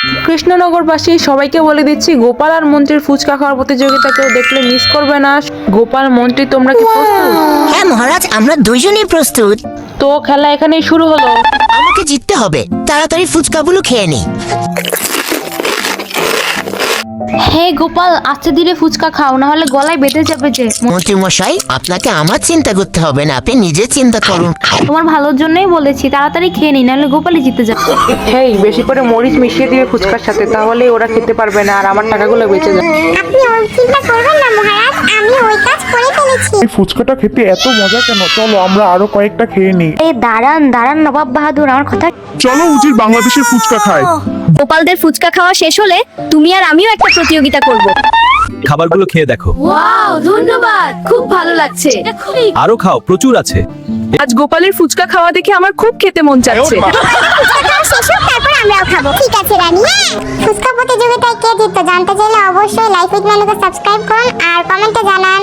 কৃষ্ণনগরবাসী সবাইকে বলে দিচ্ছি, গোপাল আর মন্ত্রীর ফুচকা খাওয়ার প্রতিযোগিতা কেউ দেখলে মিস করবে না। গোপাল, মন্ত্রী, তোমরা কি প্রস্তুত? হ্যাঁ মহারাজ, আমরা দুইজনই প্রস্তুত। তো খেলা এখানেই শুরু হলো। আমাকে জিততে হবে, তাড়াতাড়ি ফুচকাগুলো খেয়ে নি। হে গোপাল, আস্তে ধীরে ফুচকা খাও, না হলে গলায় বেঁধে যাবে যে। মন্ত্রী মশাই, আপনাকে আমার চিন্তা করতে হবে না, আপনি নিজে চিন্তা করুন। তোমার ভালোর জন্যই বলেছি, তাড়াতাড়ি খেয়ে নি, নাহলে গোপালই জিতে যাবে। হেই, বেশি করে মরিচ মিশিয়ে দিবে ফুচকার সাথে, তাহলে ওরা খেতে পারবে না আর আমার টাকাগুলো বেঁচে যাবে। আপনি ওই চিন্তা করবেন না মহারাজ, আমি ওই কাজ করে ফেলেছি। এই ফুচকাটা খেতে এত মজা কেন? চলো আমরা আরো কয়েকটা খেয়ে নিই। এই দাঁড়ান দাঁড়ান নবাব বাহাদুর, আমার কথা। চলো উজির বাংলাদেশের ফুচকা খায়। গোপালদের ফুচকা খাওয়া শেষ হলে তুমি আর আমিও একটা প্রতিযোগিতা করব। খাবারগুলো খেয়ে দেখো। ওয়াও, ধন্যবাদ, খুব ভালো লাগছে। আরো খাও, প্রচুর আছে। আজ গোপালের ফুচকা খাওয়া দেখে আমার খুব খেতে মন চাচ্ছে। শেষ হোক, তারপর আমরাও খাবো। ঠিক আছে রানী। ফুচকা প্রতিযোগিতায় কে জিততো জানতে চাইলে অবশ্যই লাইফ উইথ মেনুকে সাবস্ক্রাইব করুন আর কমেন্টে জানান।